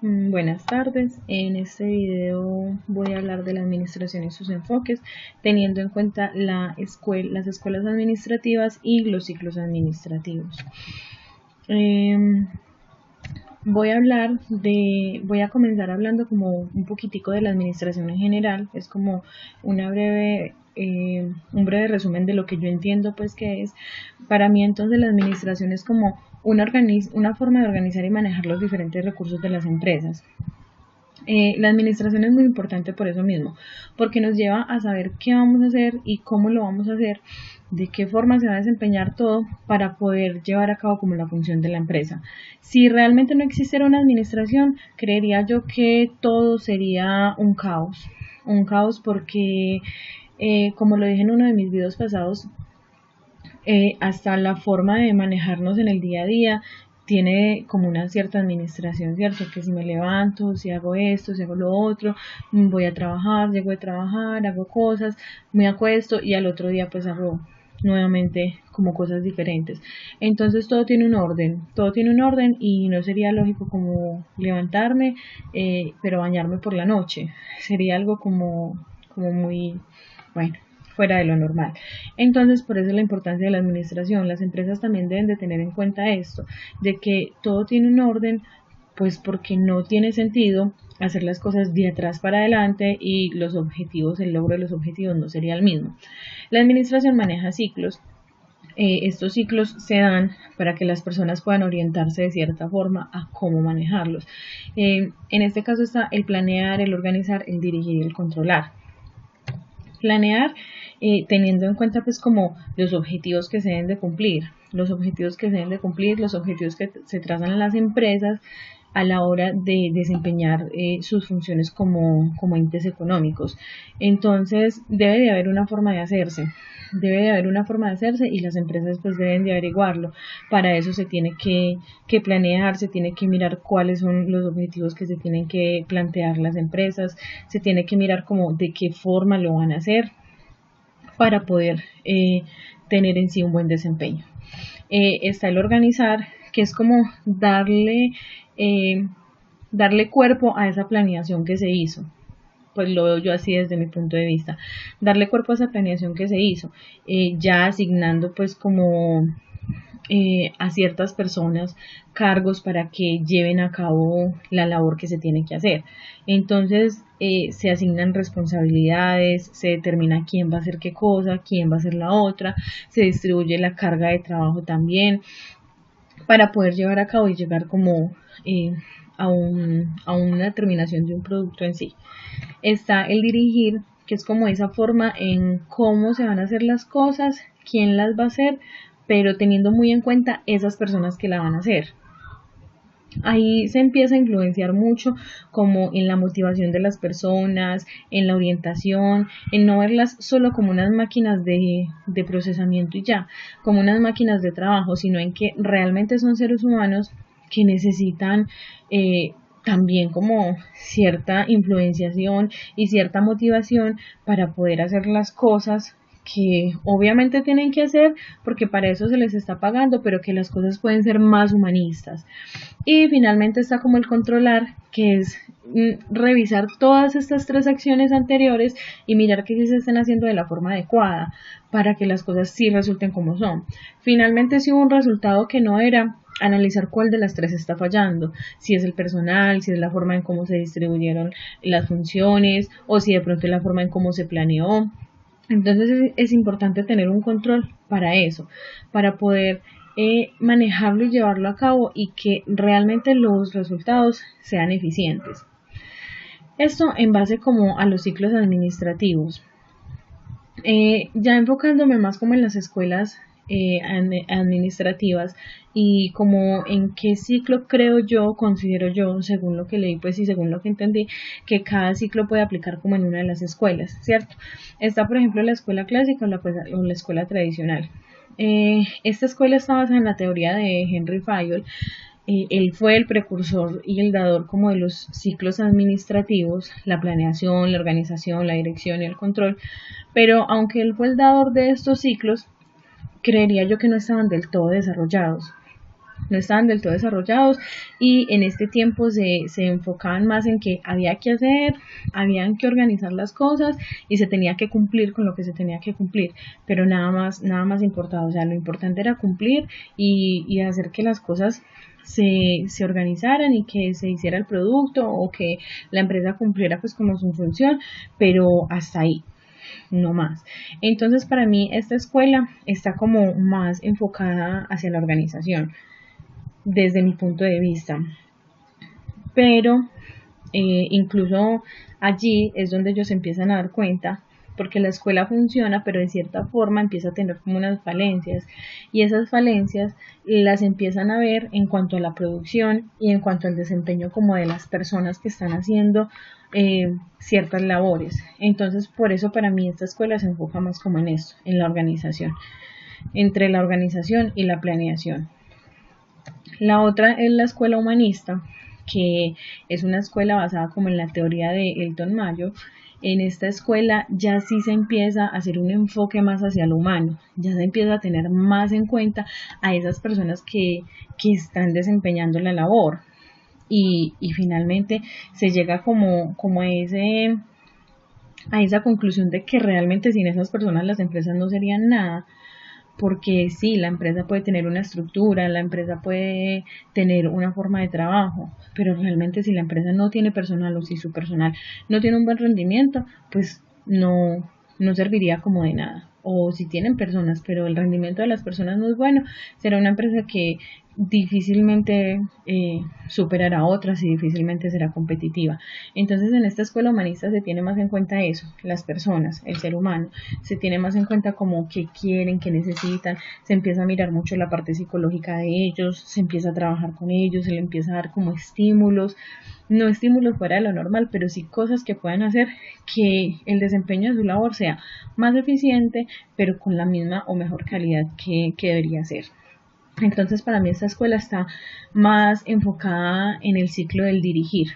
Buenas tardes, en este video voy a hablar de la administración y sus enfoques, teniendo en cuenta las escuelas administrativas y los ciclos administrativos. Voy a comenzar hablando como un poquitico de la administración en general, es como un breve resumen de lo que yo entiendo pues que es. Para mí entonces la administración es como una forma de organizar y manejar los diferentes recursos de las empresas. La administración es muy importante por eso mismo, porque nos lleva a saber qué vamos a hacer y cómo lo vamos a hacer, de qué forma se va a desempeñar todo para poder llevar a cabo como la función de la empresa. Si realmente no existiera una administración, creería yo que todo sería un caos porque, como lo dije en uno de mis videos pasados, hasta la forma de manejarnos en el día a día tiene como una cierta administración, ¿cierto? Que si me levanto, si hago esto, si hago lo otro, voy a trabajar, llego de trabajar, hago cosas, me acuesto y al otro día pues hago nuevamente como cosas diferentes. Entonces todo tiene un orden y no sería lógico como levantarme, pero bañarme por la noche. Sería algo como muy, bueno, fuera de lo normal. Entonces, por eso la importancia de la administración. Las empresas también deben de tener en cuenta esto, de que todo tiene un orden, pues porque no tiene sentido hacer las cosas de atrás para adelante y los objetivos, el logro de los objetivos no sería el mismo. La administración maneja ciclos. Estos ciclos se dan para que las personas puedan orientarse de cierta forma a cómo manejarlos. En este caso está el planear, el organizar, el dirigir y el controlar. Planear teniendo en cuenta pues como los objetivos que se deben de cumplir, los objetivos que se deben de cumplir, los objetivos que se trazan en las empresas a la hora de desempeñar sus funciones como entes económicos. Entonces debe de haber una forma de hacerse, y las empresas pues deben de averiguarlo. Para eso se tiene que planear, se tiene que mirar cuáles son los objetivos que se tienen que plantear las empresas, se tiene que mirar como de qué forma lo van a hacer para poder tener en sí un buen desempeño. Está el organizar, que es como darle cuerpo a esa planeación que se hizo. Pues lo veo yo así desde mi punto de vista. Darle cuerpo a esa planeación que se hizo, ya asignando pues como a ciertas personas cargos para que lleven a cabo la labor que se tiene que hacer. Entonces se asignan responsabilidades, se determina quién va a hacer qué cosa, quién va a hacer la otra, se distribuye la carga de trabajo también para poder llevar a cabo y llegar como a una terminación de un producto en sí. Está el dirigir, que es como esa forma en cómo se van a hacer las cosas, quién las va a hacer, pero teniendo muy en cuenta esas personas que la van a hacer. Ahí se empieza a influenciar mucho como en la motivación de las personas, en la orientación, en no verlas solo como unas máquinas de procesamiento y ya, como unas máquinas de trabajo, sino en que realmente son seres humanos que necesitan también como cierta influenciación y cierta motivación para poder hacer las cosas que obviamente tienen que hacer porque para eso se les está pagando, pero que las cosas pueden ser más humanistas. Y finalmente está como el controlar, que es revisar todas estas tres acciones anteriores y mirar que sí se estén haciendo de la forma adecuada para que las cosas sí resulten como son. Finalmente, si hubo un resultado que no era, analizar cuál de las tres está fallando, si es el personal, si es la forma en cómo se distribuyeron las funciones o si de pronto es la forma en cómo se planeó. Entonces es importante tener un control para eso, para poder manejarlo y llevarlo a cabo y que realmente los resultados sean eficientes. Esto en base como a los ciclos administrativos. Ya enfocándome más como en las escuelas administrativas y como en qué ciclo creo yo, considero yo, según lo que leí pues y según lo que entendí, que cada ciclo puede aplicar como en una de las escuelas, ¿cierto? Está por ejemplo la escuela clásica o la escuela tradicional. Esta escuela está basada en la teoría de Henry Fayol. Él fue el precursor y el dador como de los ciclos administrativos, la planeación, la organización, la dirección y el control, pero aunque él fue el dador de estos ciclos, creería yo que no estaban del todo desarrollados. no estaban del todo desarrollados, y en este tiempo se enfocaban más en que había que hacer, habían que organizar las cosas y se tenía que cumplir con lo que se tenía que cumplir, pero nada más importaba. O sea, lo importante era cumplir y hacer que las cosas se organizaran y que se hiciera el producto o que la empresa cumpliera pues como su función, pero hasta ahí, no más. Entonces para mí esta escuela está como más enfocada hacia la organización desde mi punto de vista, pero incluso allí es donde ellos empiezan a dar cuenta, porque la escuela funciona, pero de cierta forma empieza a tener como unas falencias, y esas falencias las empiezan a ver en cuanto a la producción y en cuanto al desempeño como de las personas que están haciendo ciertas labores. Entonces por eso para mí esta escuela se enfoca más como en esto, en la organización, entre la organización y la planeación. La otra es la escuela humanista, que es una escuela basada como en la teoría de Elton Mayo. En esta escuela ya sí se empieza a hacer un enfoque más hacia lo humano, ya se empieza a tener más en cuenta a esas personas que están desempeñando la labor, y finalmente se llega como a esa conclusión de que realmente sin esas personas las empresas no serían nada, porque sí, la empresa puede tener una estructura, la empresa puede tener una forma de trabajo, pero realmente si la empresa no tiene personal o si su personal no tiene un buen rendimiento, pues no serviría como de nada. O si tienen personas, pero el rendimiento de las personas no es bueno, será una empresa que difícilmente superará a otras y difícilmente será competitiva. Entonces en esta escuela humanista se tiene más en cuenta eso, las personas, el ser humano, se tiene más en cuenta como qué quieren, qué necesitan, se empieza a mirar mucho la parte psicológica de ellos, se empieza a trabajar con ellos, se le empieza a dar como estímulos, no estímulos fuera de lo normal, pero sí cosas que puedan hacer que el desempeño de su labor sea más eficiente, pero con la misma o mejor calidad que debería ser. Entonces para mí esta escuela está más enfocada en el ciclo del dirigir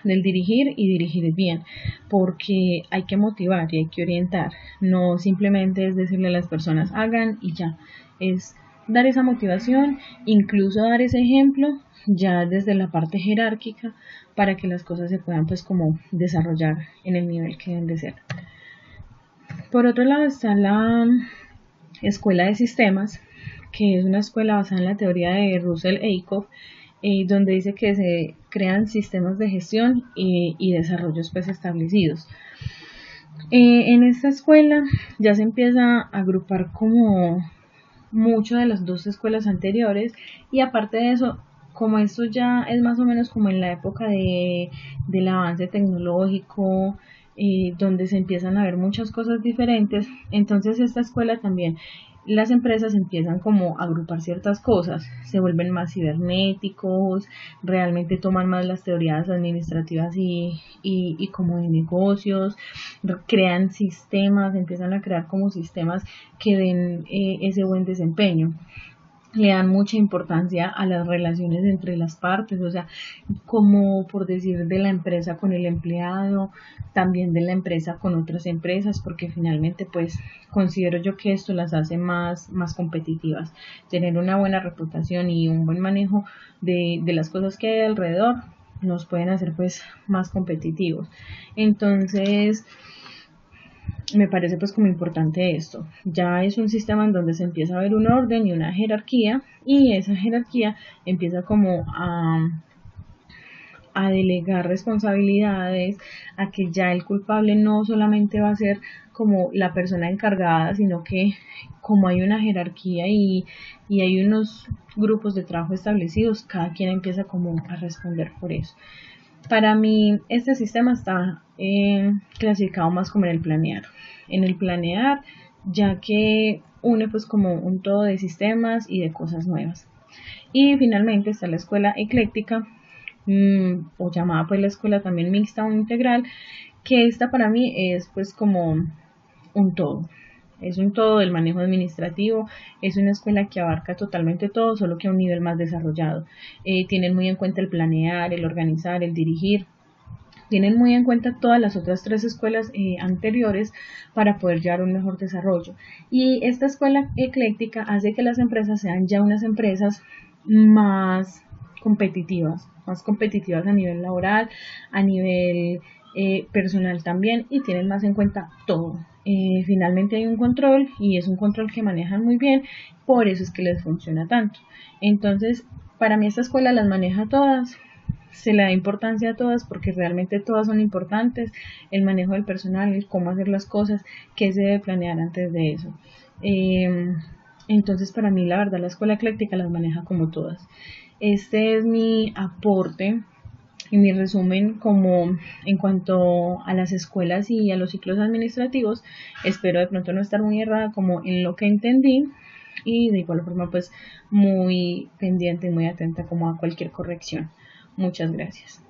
y dirigir bien, porque hay que motivar y hay que orientar, no simplemente es decirle a las personas hagan y ya, es dar esa motivación, incluso dar ese ejemplo ya desde la parte jerárquica para que las cosas se puedan pues como desarrollar en el nivel que deben de ser. Por otro lado está la escuela de sistemas, que es una escuela basada en la teoría de Russell Ackoff, donde dice que se crean sistemas de gestión y desarrollos pues establecidos. En esta escuela ya se empieza a agrupar como mucho de las dos escuelas anteriores, y aparte de eso, como esto ya es más o menos como en la época del avance tecnológico, donde se empiezan a ver muchas cosas diferentes, entonces esta escuela también las empresas empiezan como a agrupar ciertas cosas, se vuelven más cibernéticos, realmente toman más las teorías administrativas y como de negocios, crean sistemas, empiezan a crear como sistemas que den ese buen desempeño. Le dan mucha importancia a las relaciones entre las partes, o sea, como por decir de la empresa con el empleado, también de la empresa con otras empresas, porque finalmente pues considero yo que esto las hace más competitivas. Tener una buena reputación y un buen manejo de las cosas que hay alrededor nos pueden hacer pues más competitivos. Entonces me parece pues como importante esto. Ya es un sistema en donde se empieza a ver un orden y una jerarquía, y esa jerarquía empieza como a delegar responsabilidades, a que ya el culpable no solamente va a ser como la persona encargada, sino que como hay una jerarquía y hay unos grupos de trabajo establecidos, cada quien empieza como a responder por eso. Para mí este sistema está clasificado más como en el planear. En el planear, ya que une pues como un todo de sistemas y de cosas nuevas. Y finalmente está la escuela ecléctica, o llamada pues la escuela también mixta o integral, que esta para mí es pues como un todo. Es un todo del manejo administrativo, es una escuela que abarca totalmente todo, solo que a un nivel más desarrollado. Tienen muy en cuenta el planear, el organizar, el dirigir. Tienen muy en cuenta todas las otras tres escuelas anteriores para poder llevar un mejor desarrollo. Y esta escuela ecléctica hace que las empresas sean ya unas empresas más competitivas a nivel laboral, a nivel personal también, y tienen más en cuenta todo. Finalmente hay un control y es un control que manejan muy bien, por eso es que les funciona tanto. Entonces, para mí esta escuela las maneja todas, se le da importancia a todas porque realmente todas son importantes, el manejo del personal, el cómo hacer las cosas, qué se debe planear antes de eso. Entonces para mí la verdad la escuela ecléctica las maneja como todas. Este es mi aporte y mi resumen como en cuanto a las escuelas y a los ciclos administrativos. Espero de pronto no estar muy errada como en lo que entendí y de igual forma pues muy pendiente y muy atenta como a cualquier corrección. Muchas gracias.